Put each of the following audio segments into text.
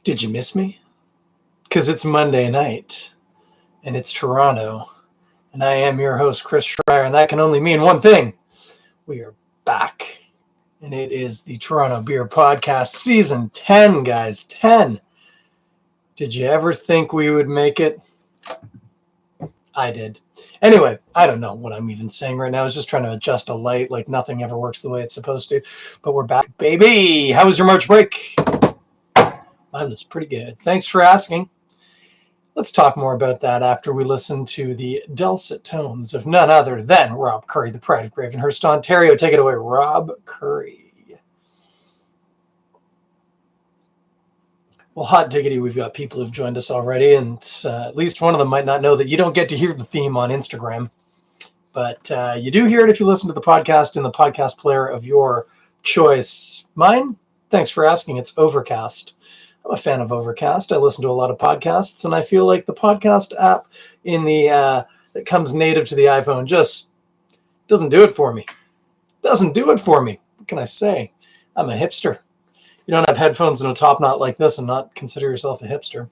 Did you miss me? Because it's Monday night, and it's Toronto, and I am your host, Chris Schreier, and that can only mean one thing. We are back, and it is the Toronto Beer Podcast, Season 10, guys, 10. Did you ever think we would make it? I did. Anyway, I don't know what I'm even saying right now. I was just trying to adjust a light, like nothing ever works the way it's supposed to, but we're back, baby. How was your March break? Mine was pretty good. Thanks for asking. Let's talk more about that after we listen to the dulcet tones of none other than Rob Curry, the pride of Gravenhurst, Ontario. Take it away, Rob Curry. Well, hot diggity, we've got people who've joined us already, and at least one of them might not know that you don't get to hear the theme on Instagram, but you do hear it if you listen to the podcast in the podcast player of your choice. Mine? Thanks for asking. It's Overcast. I'm a fan of Overcast. I listen to a lot of podcasts, and I feel like the podcast app in the that comes native to the iPhone just doesn't do it for me. Doesn't do it for me. What can I say? I'm a hipster. You don't have headphones and a top knot like this and not consider yourself a hipster.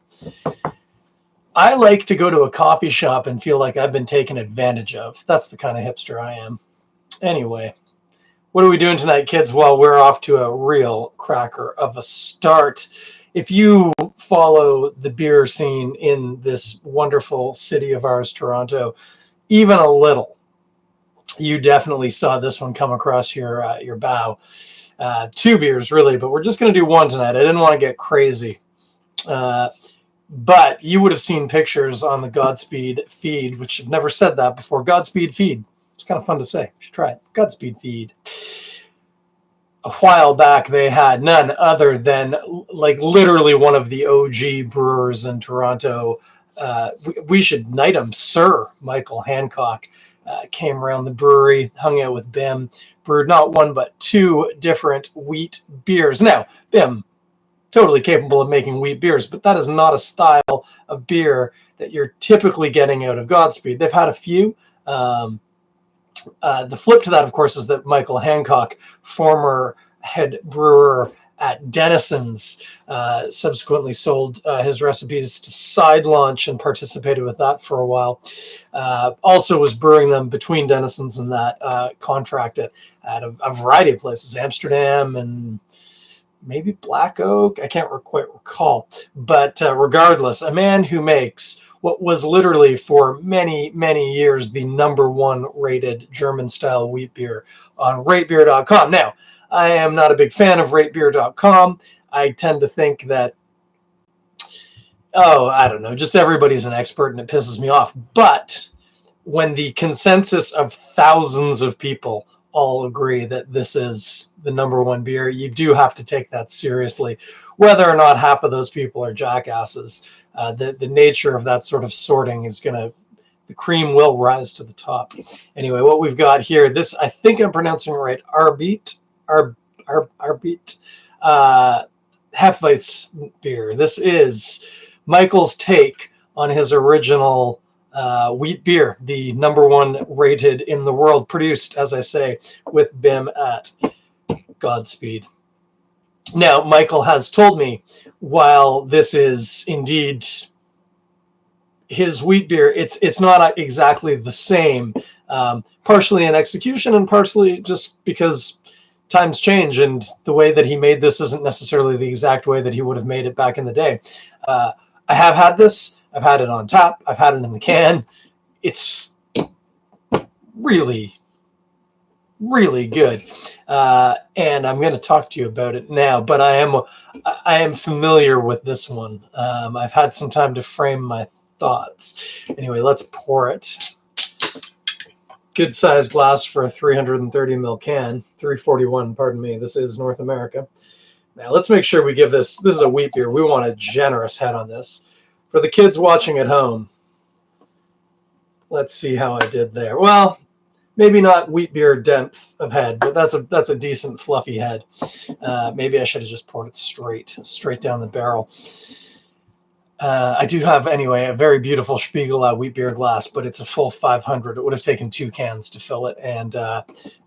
I like to go to a coffee shop and feel like I've been taken advantage of. That's the kind of hipster I am. Anyway, what are we doing tonight, kids? Well, we're off to a real cracker of a start. If you follow the beer scene in this wonderful city of ours, Toronto, even a little, you definitely saw this one come across your bow. Two beers, really, but we're just going to do one tonight. I didn't want to get crazy. But you would have seen pictures on the Godspeed feed, which I've never said that before. Godspeed feed. It's kind of fun to say. You should try it. Godspeed feed. A while back, they had none other than like literally one of the OG brewers in Toronto. We should knight him, Sir Michael Hancock. Came around the brewery, hung out with Bim, brewed not one but two different wheat beers. Now, Bim, totally capable of making wheat beers, but that is not a style of beer that you're typically getting out of Godspeed. They've had a few. The flip to that, of course, is that Michael Hancock, former head brewer at Denison's, subsequently sold his recipes to Side Launch and participated with that for a while. Also was brewing them between Denison's and that contract at a variety of places, Amsterdam and maybe Black Oak. I can't quite recall. But regardless, a man who makes what was literally for many, many years the #1 rated German-style wheat beer on ratebeer.com. Now, I am not a big fan of ratebeer.com. I tend to think that, I don't know, just everybody's an expert and it pisses me off. But when the consensus of thousands of people all agree that this is the #1 beer, you do have to take that seriously, whether or not half of those people are jackasses. The nature of that sort of sorting is the cream will rise to the top. Anyway, what we've got here, this, I think I'm pronouncing it right, Arbeit, Hefeweizen beer. This is Michael's take on his original wheat beer, the #1 rated in the world, produced, as I say, with Bim at Godspeed. Now, Michael has told me, while this is indeed his wheat beer, it's not exactly the same, partially in execution and partially just because times change and the way that he made this isn't necessarily the exact way that he would have made it back in the day. I have had this. I've had it on tap. I've had it in the can. It's really, really good. And I'm going to talk to you about it now, but I am familiar with this one. I've had some time to frame my thoughts. Anyway, let's pour it. Good sized glass for a 330 ml can. 341, pardon me. This is North America. Now let's make sure we give this is a wheat beer. We want a generous head on this. For the kids watching at home, let's see how I did there. Well, maybe not wheat beer depth of head, but that's a decent fluffy head. Maybe I should have just poured it straight down the barrel. I do have, anyway, a very beautiful Spiegel wheat beer glass, but it's a full 500. It would have taken 2 cans to fill it, and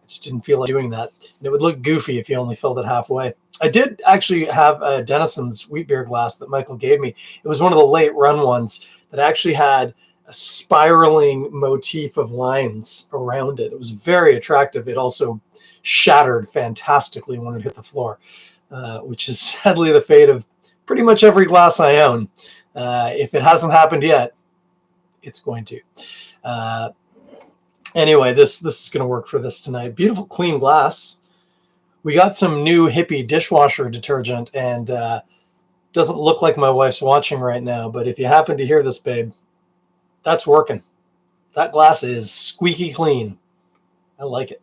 I just didn't feel like doing that. And it would look goofy if you only filled it halfway. I did actually have a Denison's wheat beer glass that Michael gave me. It was one of the late run ones that actually had a spiraling motif of lines around it. It was very attractive. It also shattered fantastically when it hit the floor, which is sadly the fate of pretty much every glass I own. If it hasn't happened yet, it's going to. Anyway, this is going to work for this tonight. Beautiful clean glass. We got some new hippie dishwasher detergent, and doesn't look like my wife's watching right now, but if you happen to hear this, babe, that's working. That glass is squeaky clean. I like it.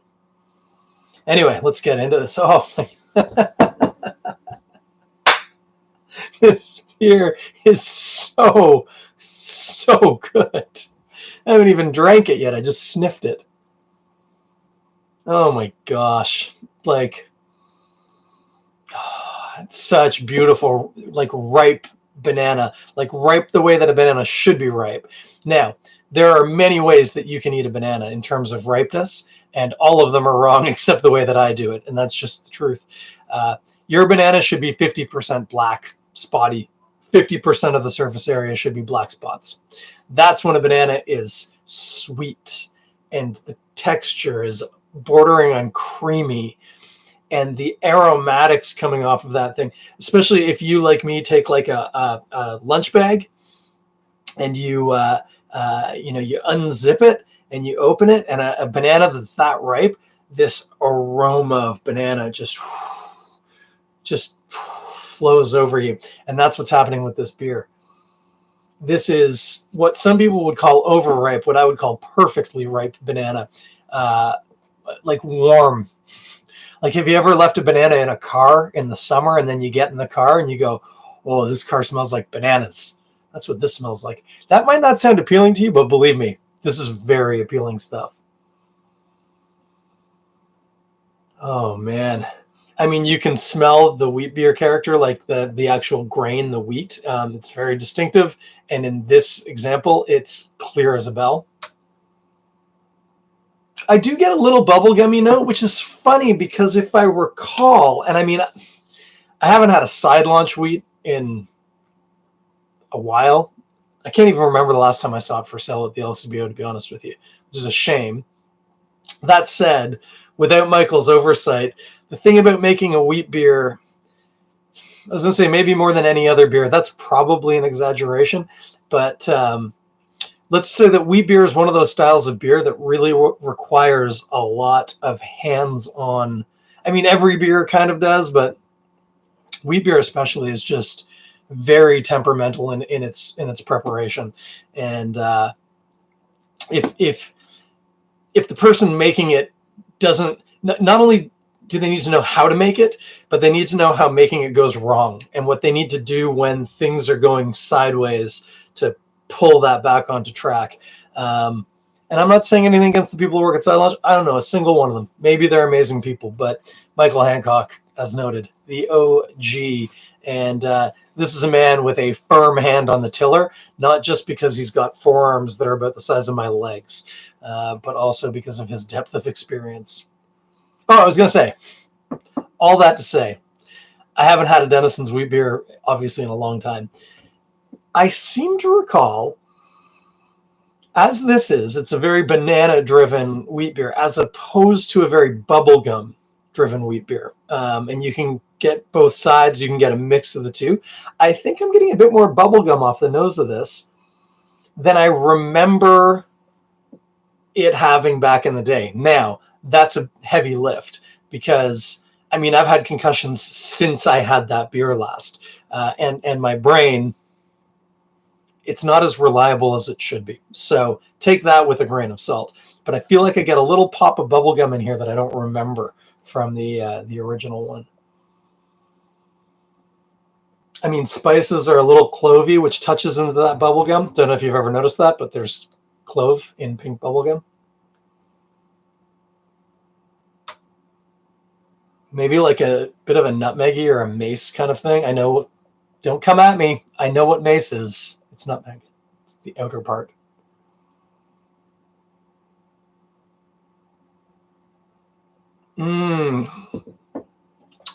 Anyway, let's get into this. Oh, this beer is so good. I haven't even drank it yet. I just sniffed it. Oh my gosh. Like, it's such beautiful, like ripe banana, like ripe the way that a banana should be ripe. Now, there are many ways that you can eat a banana in terms of ripeness, and all of them are wrong except the way that I do it, and that's just the truth. Your banana should be 50% black, spotty. 50% of the surface area should be black spots. That's when a banana is sweet, and the texture is bordering on creamy, and the aromatics coming off of that thing, especially if you, like me, take like a lunch bag and you you unzip it and you open it, and a banana that's that ripe, this aroma of banana just flows over you, and that's what's happening with this beer. This is what some people would call overripe, what I would call perfectly ripe banana, like warm. Like, have you ever left a banana in a car in the summer, and then you get in the car and you go, oh, this car smells like bananas. That's what this smells like. That might not sound appealing to you, but believe me, this is very appealing stuff. Oh, man. I mean, you can smell the wheat beer character, like the actual grain, the wheat. It's very distinctive. And in this example, it's clear as a bell. I do get a little bubblegummy note, which is funny because if I recall, and I mean, I haven't had a side launch wheat in a while. I can't even remember the last time I saw it for sale at the LCBO, to be honest with you, which is a shame. That said, without Michael's oversight, the thing about making a wheat beer, I was going to say maybe more than any other beer, that's probably an exaggeration, but let's say that wheat beer is one of those styles of beer that really requires a lot of hands-on. I mean, every beer kind of does, but wheat beer especially is just very temperamental in its preparation. And if the person making it doesn't, not only do they need to know how to make it, but they need to know how making it goes wrong and what they need to do when things are going sideways to pull that back onto track. And I'm not saying anything against the people who work at Side Launch. I don't know a single one of them. Maybe they're amazing people, but Michael Hancock, as noted, the OG. And this is a man with a firm hand on the tiller, not just because he's got forearms that are about the size of my legs, but also because of his depth of experience. Oh, I was going to say, all that to say, I haven't had a Denison's wheat beer, obviously, in a long time. I seem to recall, as this is, it's a very banana-driven wheat beer, as opposed to a very bubblegum-driven wheat beer. And you can get both sides. You can get a mix of the two. I think I'm getting a bit more bubblegum off the nose of this than I remember it having back in the day. Now, that's a heavy lift because, I mean, I've had concussions since I had that beer last. And my brain, it's not as reliable as it should be. So take that with a grain of salt. But I feel like I get a little pop of bubblegum in here that I don't remember from the original one. I mean, spices are a little clovey, which touches into that bubblegum. Don't know if you've ever noticed that, but there's clove in pink bubblegum. Maybe like a bit of a nutmeggy or a mace kind of thing. I know, don't come at me. I know what mace is. It's nutmeg. It's the outer part.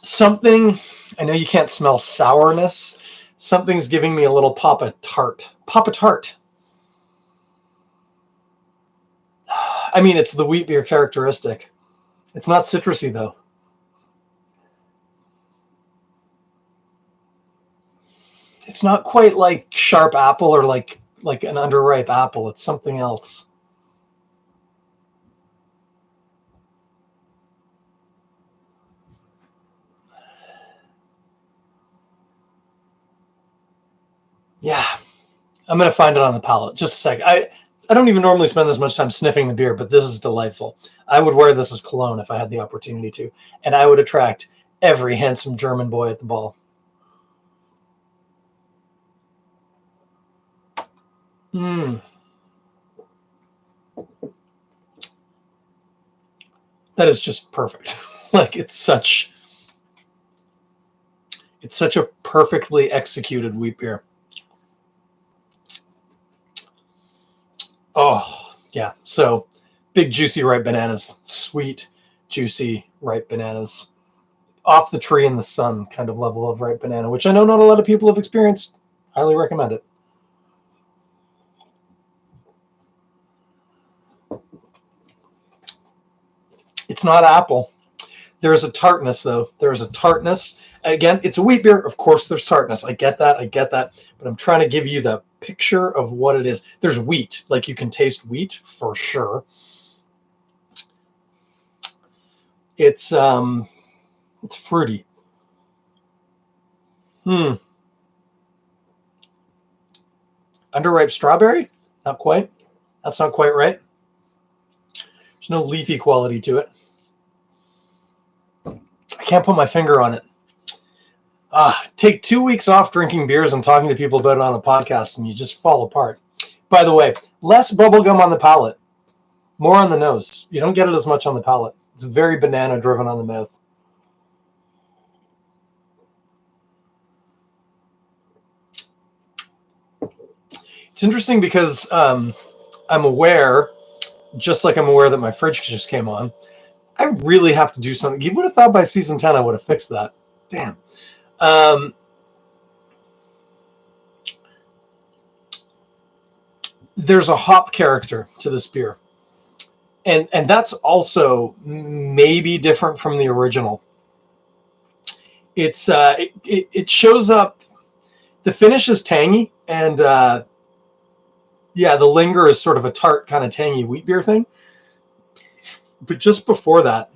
Something, I know you can't smell sourness. Something's giving me a little Papa Tart. Papa Tart. I mean, it's the wheat beer characteristic. It's not citrusy, though. It's not quite like sharp apple or like an underripe apple. It's something else. Yeah, I'm going to find it on the palate. Just a sec. I don't even normally spend this much time sniffing the beer, but this is delightful. I would wear this as cologne if I had the opportunity to, and I would attract every handsome German boy at the ball. That is just perfect. Like it's such a perfectly executed wheat beer. Oh, yeah. So big, juicy, ripe bananas, sweet, juicy, ripe bananas, off the tree in the sun kind of level of ripe banana, which I know not a lot of people have experienced. Highly recommend it. It's not apple. There's a tartness, though. There's a tartness. Again, it's a wheat beer. Of course, there's tartness. I get that. But I'm trying to give you the picture of what it is. There's wheat. Like you can taste wheat for sure. It's fruity. Underripe strawberry? Not quite. That's not quite right. There's no leafy quality to it. I can't put my finger on it. Take 2 weeks off drinking beers and talking to people about it on a podcast, and you just fall apart. By the way, less bubblegum on the palate, more on the nose. You don't get it as much on the palate. It's very banana driven on the mouth. It's interesting because I'm aware, just like I'm aware that my fridge just came on, I really have to do something. You would have thought by season 10 I would have fixed that. Damn. There's a hop character to this beer. And that's also maybe different from the original. It's it shows up. The finish is tangy, and the linger is sort of a tart kind of tangy wheat beer thing. But just before that,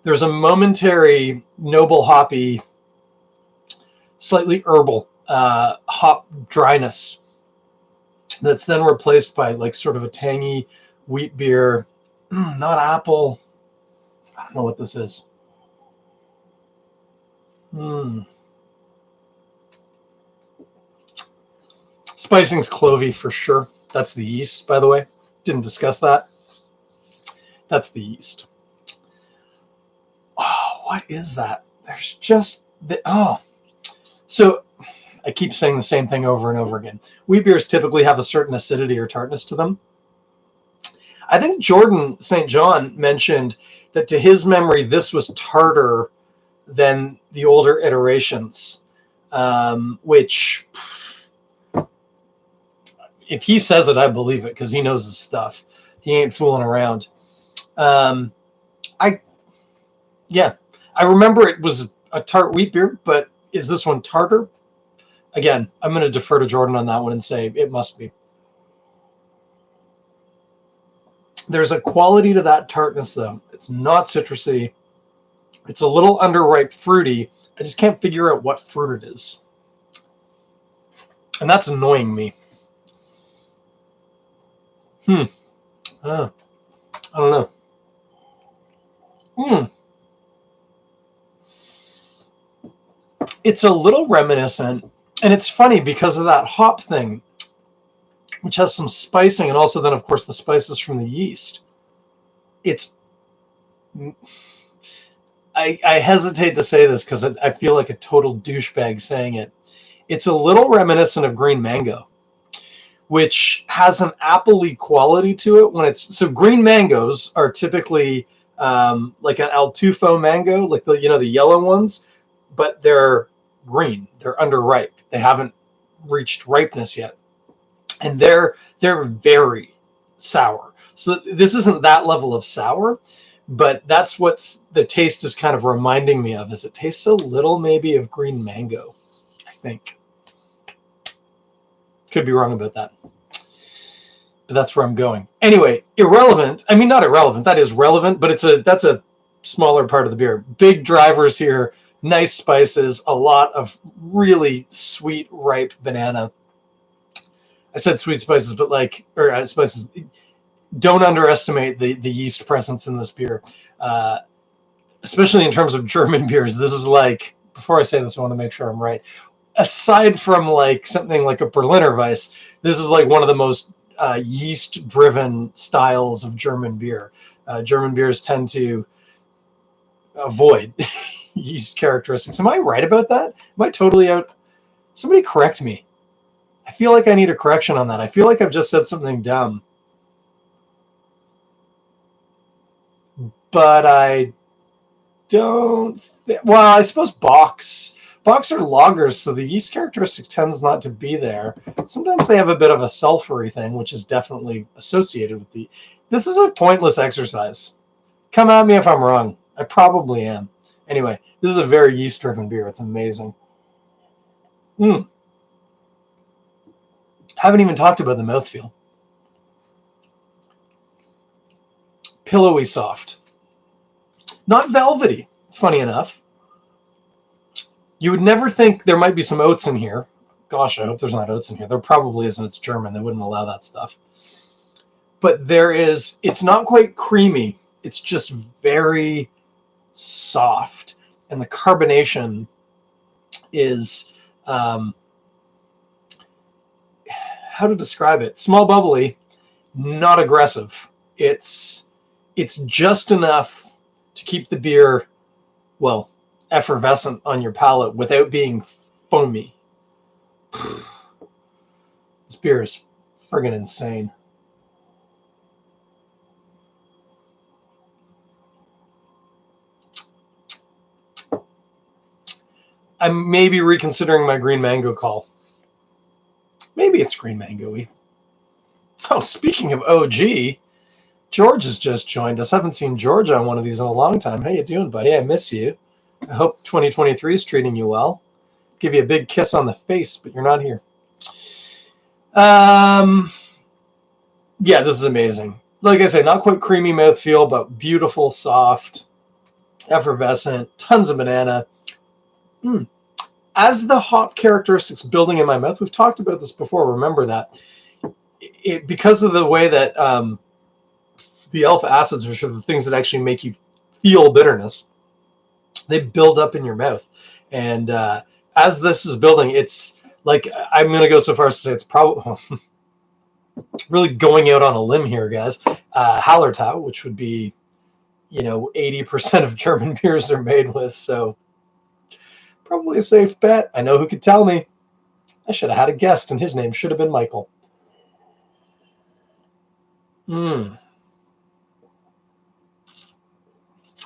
there's a momentary noble hoppy, slightly herbal hop dryness that's then replaced by like sort of a tangy wheat beer. Not apple. I don't know what this is. Spicing's clovey for sure. That's the yeast, by the way. Didn't discuss that. That's the yeast. Oh, what is that? There's just So I keep saying the same thing over and over again. Wheat beers typically have a certain acidity or tartness to them. I think Jordan St. John mentioned that to his memory, this was tartar than the older iterations, which, if he says it, I believe it because he knows his stuff. He ain't fooling around. I remember it was a tart wheat beer, but is this one tartar? Again, I'm going to defer to Jordan on that one and say it must be. There's a quality to that tartness, though. It's not citrusy. It's a little underripe fruity. I just can't figure out what fruit it is. And that's annoying me. I don't know. It's a little reminiscent, and it's funny because of that hop thing, which has some spicing, and also then, of course, the spices from the yeast. I hesitate to say this because I feel like a total douchebag saying it. It's a little reminiscent of green mango, which has an appley quality to it. So green mangoes are typically like an Altufo mango, like the the yellow ones, but they're green. They're underripe. They haven't reached ripeness yet, and they're very sour. So this isn't that level of sour, but that's what the taste is kind of reminding me of. Is it tastes a little maybe of green mango, I think. Could be wrong about that, but that's where I'm going. Anyway, irrelevant. I mean, not irrelevant. That is relevant, but that's a smaller part of the beer. Big drivers here, nice spices, a lot of really sweet, ripe banana. I said sweet spices, but spices. Don't underestimate the yeast presence in this beer, especially in terms of German beers. This is like, before I say this, I want to make sure I'm right. Aside from like something like a Berliner Weiss, this is like one of the most yeast-driven styles of German beer. German beers tend to avoid yeast characteristics. Am I right about that? Am I totally out? Somebody correct me. I feel like I need a correction on that. I feel like I've just said something dumb. But I don't. Well, I suppose Bocks are lagers, so the yeast characteristic tends not to be there. Sometimes they have a bit of a sulfury thing, which is definitely associated with the. This is a pointless exercise. Come at me if I'm wrong. I probably am. Anyway, this is a very yeast-driven beer. It's amazing. Haven't even talked about the mouthfeel. Pillowy soft. Not velvety, funny enough. You would never think there might be some oats in here. Gosh, I hope there's not oats in here. There probably isn't. It's German. They wouldn't allow that stuff. But there is, it's not quite creamy. It's just very soft. And the carbonation is, how to describe it? Small bubbly, not aggressive. It's just enough to keep the beer, well, effervescent on your palate without being foamy. This beer is friggin' insane. I'm maybe reconsidering my green mango call. Maybe it's green mango-y. Oh, speaking of OG, George has just joined us. I haven't seen George on one of these in a long time. How you doing, buddy? I miss you. I hope 2023 is treating you well. Give you a big kiss on the face, but you're not here. Yeah, this is amazing. Like I say, not quite creamy mouthfeel, but beautiful, soft, effervescent, tons of banana. As the hop characteristics building in my mouth, we've talked about this before, remember that. Because of the way that the alpha acids, which are the things that actually make you feel bitterness, they build up in your mouth. And as this is building, it's like, I'm going to go so far as to say it's probably really going out on a limb here, guys. Hallertau, which would be, 80% of German beers are made with. So probably a safe bet. I know who could tell me. I should have had a guest, and his name should have been Michael.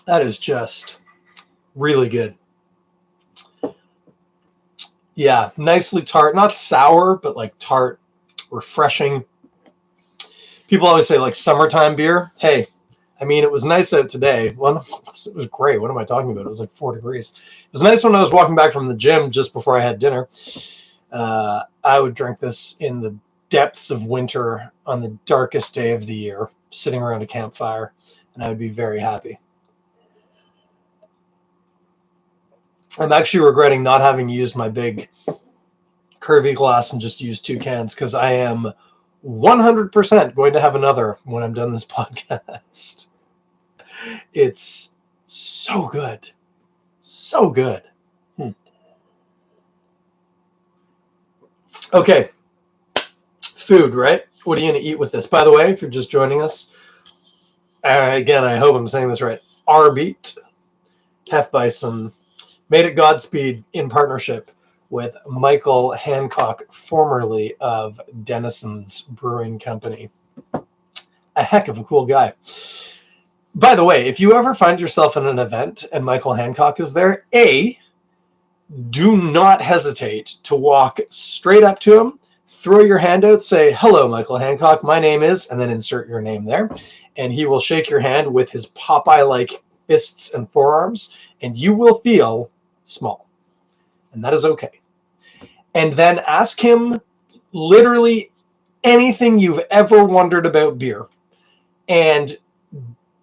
That is just really good. Yeah, nicely tart. Not sour, but like tart, refreshing. People always say like summertime beer. Hey, I mean, it was nice out today. Well, it was great. What am I talking about? It was like 4 degrees. It was nice when I was walking back from the gym just before I had dinner. I would drink this in the depths of winter on the darkest day of the year, sitting around a campfire, and I would be very happy. I'm actually regretting not having used my big curvy glass and just used 2 cans, because I am 100% going to have another when I'm done this podcast. It's so good. So good. Okay. Food, right? What are you going to eat with this? By the way, if you're just joining us, again, I hope I'm saying this right. Arbeit, Hefeweizen, made at Godspeed in partnership with Michael Hancock, formerly of Denison's Brewing Company. A heck of a cool guy. By the way, if you ever find yourself in an event and Michael Hancock is there, A, do not hesitate to walk straight up to him, throw your hand out, say, "Hello, Michael Hancock, my name is," and then insert your name there. And he will shake your hand with his Popeye-like fists and forearms, and you will feel small. And that is okay. And then ask him literally anything you've ever wondered about beer. And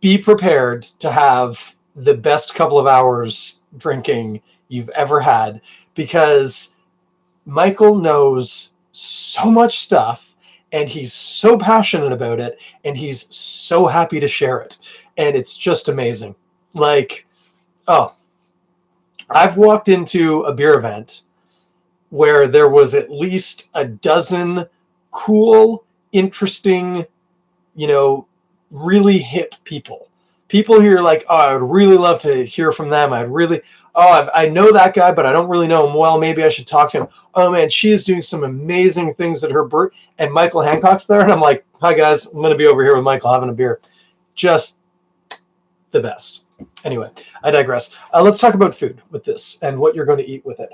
be prepared to have the best couple of hours drinking you've ever had, because Michael knows so much stuff and he's so passionate about it and he's so happy to share it. And it's just amazing. Like, oh, I've walked into a beer event where there was at least a dozen cool, interesting, really hip people. People who are like, oh, I would really love to hear from them. I know that guy, but I don't really know him well. Maybe I should talk to him. Oh man, she is doing some amazing things at her birth. And Michael Hancock's there. And I'm like, hi guys, I'm going to be over here with Michael having a beer. Just the best. Anyway, I digress. Let's talk about food with this and what you're going to eat with it.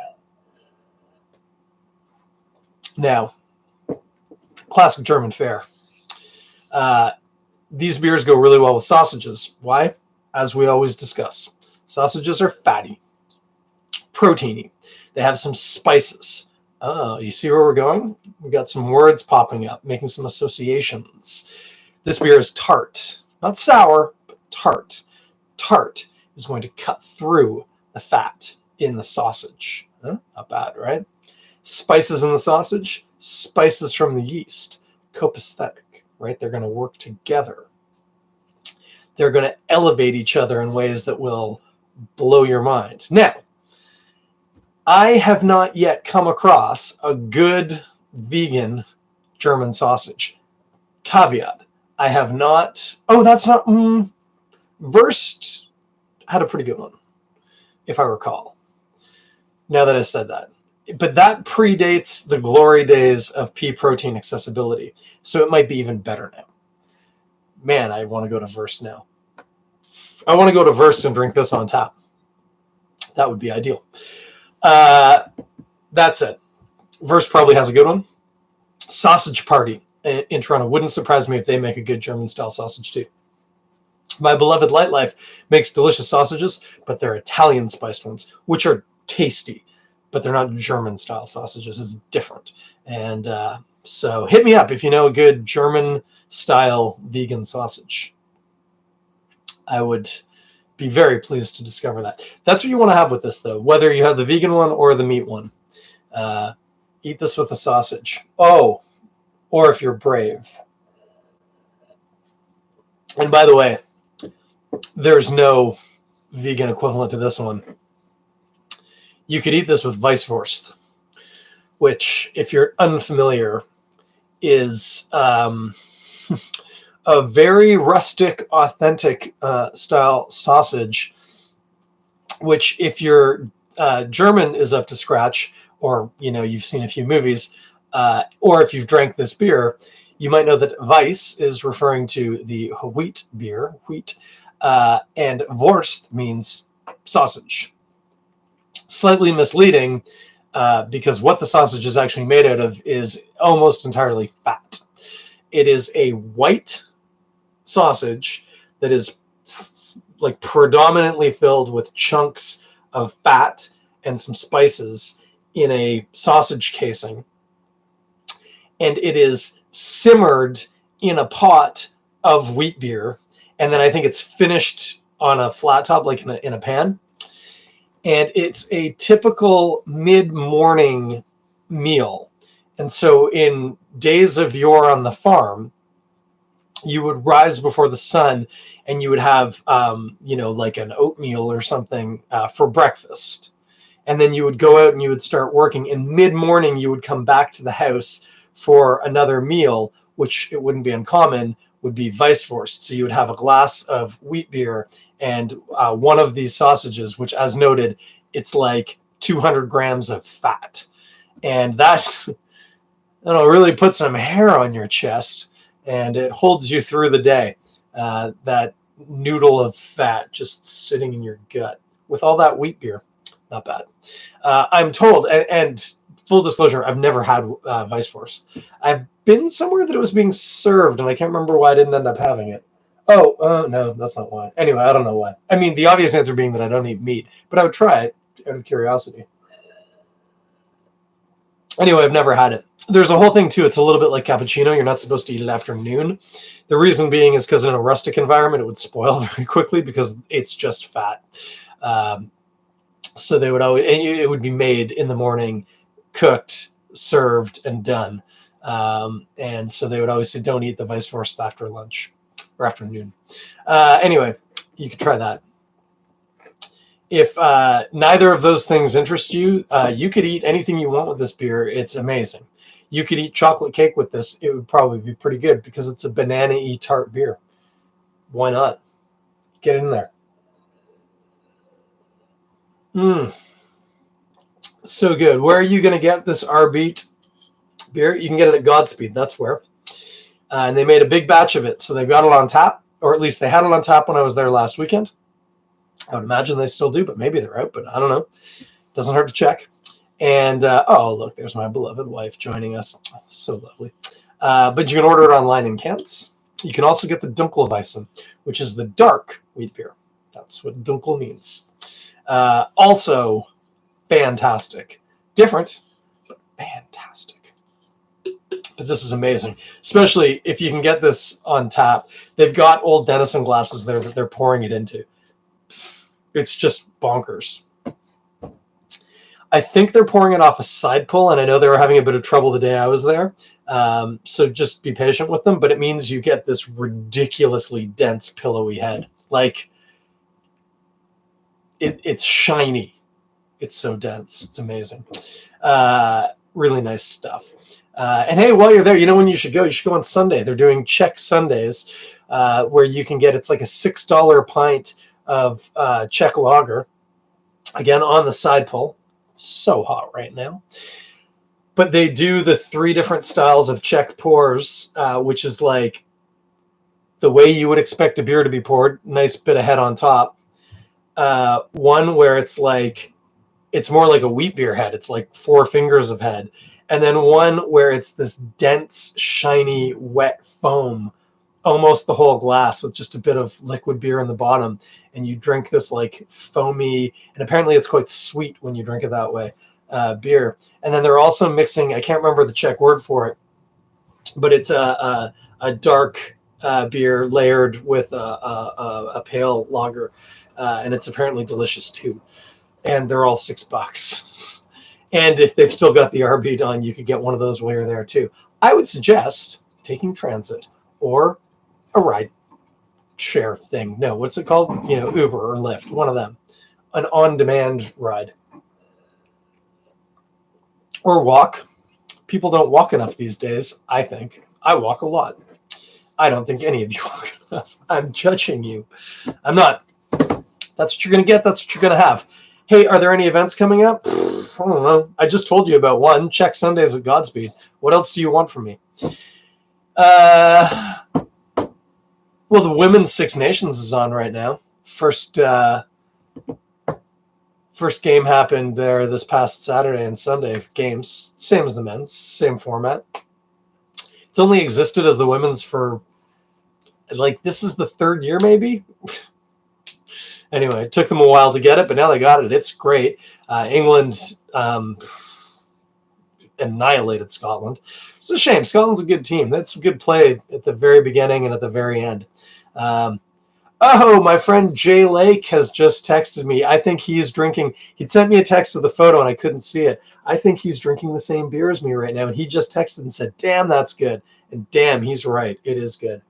Now, classic German fare. These beers go really well with sausages. Why? As we always discuss, sausages are fatty, proteiny. They have some spices. Oh, you see where we're going? We got some words popping up, making some associations. This beer is tart, not sour, but tart. Tart is going to cut through the fat in the sausage. Not bad, right? Spices in the sausage, spices from the yeast, copacetic. Right? They're going to work together. They're going to elevate each other in ways that will blow your mind. Now, I have not yet come across a good vegan German sausage. Caveat, I have not. Oh, that's not. Wurst had a pretty good one, if I recall. Now that I said that. But that predates the glory days of pea protein accessibility. So it might be even better now. Man, I want to go to Wurst now. I want to go to Wurst and drink this on tap. That would be ideal. That's it. Wurst probably has a good one. Sausage Party in Toronto. Wouldn't surprise me if they make a good German-style sausage too. My beloved Light Life makes delicious sausages, but they're Italian-spiced ones, which are tasty. But they're not German-style sausages. It's different. And so hit me up if you know a good German-style vegan sausage. I would be very pleased to discover that. That's what you want to have with this, though, whether you have the vegan one or the meat one. Eat this with a sausage. Oh, or if you're brave. And by the way, there's no vegan equivalent to this one. You could eat this with Weisswurst, which, if you're unfamiliar, is a very rustic, authentic style sausage, which, if your German is up to scratch, or you've seen a few movies, or if you've drank this beer, you might know that Weiss is referring to the wheat beer, and Wurst means sausage. Slightly misleading, because what the sausage is actually made out of is almost entirely fat. It is a white sausage that is like predominantly filled with chunks of fat and some spices in a sausage casing. And it is simmered in a pot of wheat beer. And then I think it's finished on a flat top, like in a pan. And it's a typical mid-morning meal. And so in days of yore on the farm, you would rise before the sun and you would have, like an oatmeal or something for breakfast. And then you would go out and you would start working. And mid-morning, you would come back to the house for another meal, which, it wouldn't be uncommon, would be Weisswurst. So you would have a glass of wheat beer and one of these sausages, which, as noted, it's like 200 grams of fat. And that really puts some hair on your chest, and it holds you through the day. That noodle of fat just sitting in your gut with all that wheat beer. Not bad. I'm told, and full disclosure, I've never had Weisswurst. I've been somewhere that it was being served, and I can't remember why I didn't end up having it. Oh, no, that's not why. Anyway, I don't know why. I mean, the obvious answer being that I don't eat meat, but I would try it out of curiosity. Anyway, I've never had it. There's a whole thing too. It's a little bit like cappuccino. You're not supposed to eat it after noon. The reason being is because in a rustic environment, it would spoil very quickly because it's just fat. Um, so they would always, it would be made in the morning, cooked, served, and done. And so they would always say, don't eat the Weisswurst after lunch or afternoon. Anyway, you could try that. If neither of those things interest you, you could eat anything you want with this beer. It's amazing. You could eat chocolate cake with this. It would probably be pretty good because it's a banana-y tart beer. Why not? Get in there. So good. Where are you going to get this Arbeit beer? You can get it at Godspeed. That's where. And they made a big batch of it. So they've got it on tap, or at least they had it on tap when I was there last weekend. I would imagine they still do, but maybe they're out, but I don't know. Doesn't hurt to check. And oh, look, there's my beloved wife joining us. Oh, so lovely. But you can order it online in cans. You can also get the Dunkelweizen, which is the dark wheat beer. That's what Dunkel means. Also, fantastic. Different, but fantastic. But this is amazing, especially if you can get this on tap. They've got old Denison glasses there that they're pouring it into. It's just bonkers. I think they're pouring it off a side pull, and I know they were having a bit of trouble the day I was there. So just be patient with them, but it means you get this ridiculously dense, pillowy head. Like, it's shiny. It's so dense. It's amazing. Really nice stuff. And hey, while you're there, you know when you should go? You should go on Sunday. They're doing Czech Sundays, where you can get, it's like a $6 pint of Czech lager, again, on the side pull. So hot right now. But they do the 3 different styles of Czech pours, which is like the way you would expect a beer to be poured. Nice bit of head on top. One where it's like, it's more like a wheat beer head. It's like 4 fingers of head. And then one where it's this dense, shiny, wet foam, almost the whole glass with just a bit of liquid beer in the bottom. And you drink this like foamy, and apparently it's quite sweet when you drink it that way, beer. And then they're also mixing, I can't remember the Czech word for it, but it's a dark beer layered with a pale lager. And it's apparently delicious too. And they're all $6. And if they've still got the Arbeit on, you could get one of those while you're there too. I would suggest taking transit or a ride share thing. No, what's it called? You know, Uber or Lyft, one of them. An on-demand ride. Or walk. People don't walk enough these days, I think. I walk a lot. I don't think any of you walk enough. I'm judging you. I'm not. That's what you're going to get. That's what you're going to have. Hey, are there any events coming up? I don't know. I just told you about one. Czech Sundays at Godspeed. What else do you want from me? Well, the Women's Six Nations is on right now. First game happened there this past Saturday and Sunday. Games, same as the men's, same format. It's only existed as the women's for, like, this is the 3rd year maybe? Anyway, it took them a while to get it, but now they got it. It's great. England annihilated Scotland. It's a shame. Scotland's a good team. That's good play at the very beginning and at the very end. Oh, my friend Jay Lake has just texted me. I think he's drinking. He'd sent me a text with a photo and I couldn't see it. I think he's drinking the same beer as me right now. And he just texted and said, damn, that's good. And damn, he's right. It is good.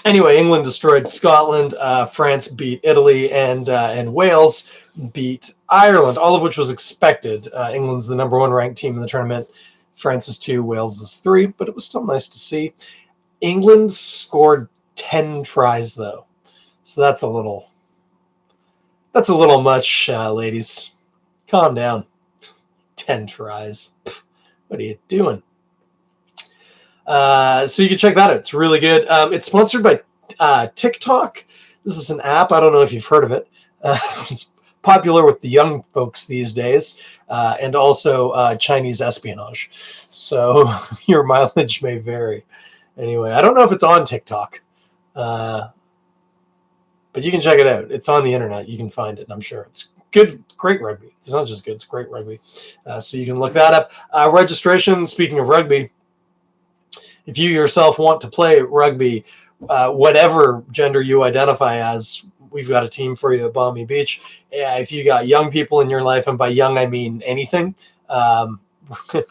Anyway, England destroyed Scotland. France beat Italy, and Wales beat Ireland, all of which was expected. England's the number 1 ranked team in the tournament. France is 2, Wales is 3, but it was still nice to see. England scored 10 tries though, so that's a little much, ladies. Calm down. 10 tries. What are you doing? So you can check that out. It's really good. It's sponsored by TikTok. This is an app. I don't know if you've heard of it. It's popular with the young folks these days, and also Chinese espionage. So your mileage may vary. Anyway, I don't know if it's on TikTok, but you can check it out. It's on the internet. You can find it, I'm sure. It's good, great rugby. It's not just good, it's great rugby. So you can look that up. Registration, speaking of rugby, if you yourself want to play rugby, whatever gender you identify as, we've got a team for you at Balmy Beach. If you got young people in your life, and by young I mean anything,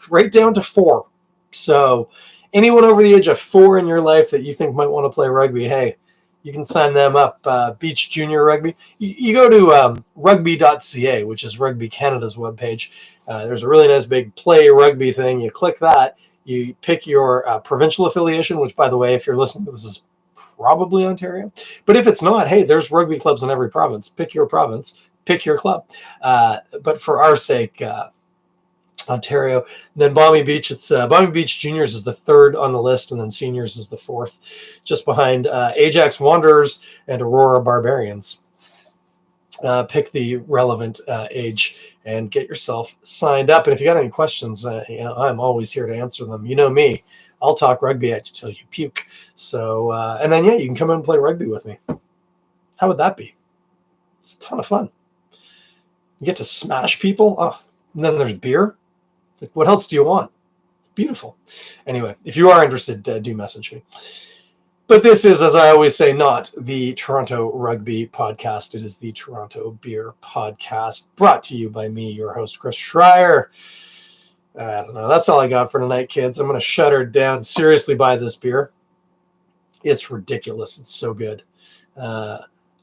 right down to 4. So anyone over the age of 4 in your life that you think might want to play rugby, hey, you can sign them up. Beach Junior Rugby. You go to rugby.ca, which is Rugby Canada's webpage. There's a really nice big play rugby thing. You click that. You pick your provincial affiliation, which, by the way, if you're listening to this, is probably Ontario. But if it's not, hey, there's rugby clubs in every province. Pick your province, pick your club. But for our sake, Ontario. And then Balmy Beach, it's Balmy Beach Juniors is the 3rd on the list, and then Seniors is the 4th, just behind Ajax Wanderers and Aurora Barbarians. Pick the relevant age and get yourself signed up. And if you got any questions, I'm always here to answer them. You know me, I'll talk rugby at you till you puke. So, and then, you can come in and play rugby with me. How would that be? It's a ton of fun. You get to smash people. Oh, and then there's beer. Like, what else do you want? Beautiful. Anyway, if you are interested, do message me. But this is, as I always say, not the Toronto Rugby Podcast. It is the Toronto Beer Podcast, brought to you by me, your host, Chris Schreier. I don't know. That's all I got for tonight, kids. I'm going to shut her down. Seriously, buy this beer. It's ridiculous. It's so good.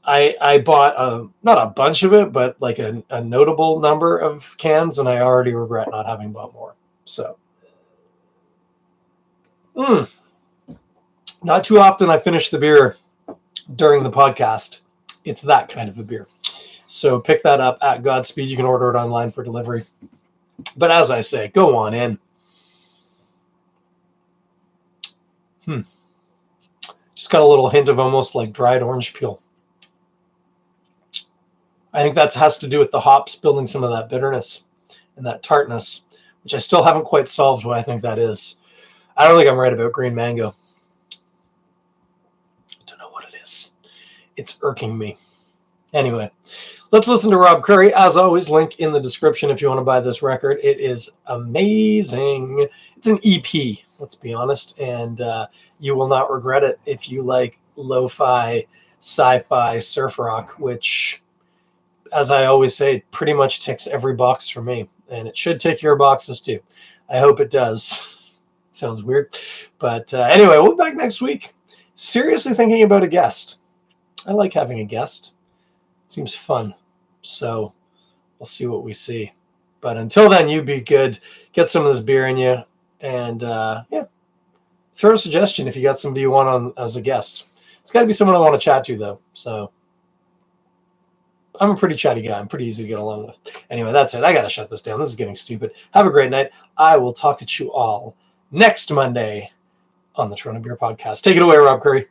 I bought not a bunch of it, but like a notable number of cans, and I already regret not having bought more. So, not too often I finish the beer during the podcast. It's that kind of a beer. So pick that up at Godspeed. You can order it online for delivery. But as I say, go on in. Just got a little hint of almost like dried orange peel. I think that has to do with the hops building some of that bitterness and that tartness, which I still haven't quite solved what I think that is. I don't think I'm right about green mango. I don't know what it is. It's irking me. Anyway, let's listen to Rob Curry. As always, link in the description if you want to buy this record. It is amazing. It's an EP, let's be honest, and you will not regret it if you like lo-fi, sci-fi, surf rock, which, as I always say, pretty much ticks every box for me, and it should tick your boxes too. I hope it does. Sounds weird, but anyway, we'll be back next week. Seriously thinking about a guest. I like having a guest. It seems fun, so we'll see what we see. But until then, you be good. Get some of this beer in you, and throw a suggestion if you got somebody you want on as a guest. It's got to be someone I want to chat to, though. So I'm a pretty chatty guy. I'm pretty easy to get along with. Anyway, that's it. I got to shut this down. This is getting stupid. Have a great night. I will talk to you all next Monday on the Toronto Beer Podcast. Take it away, Rob Curry.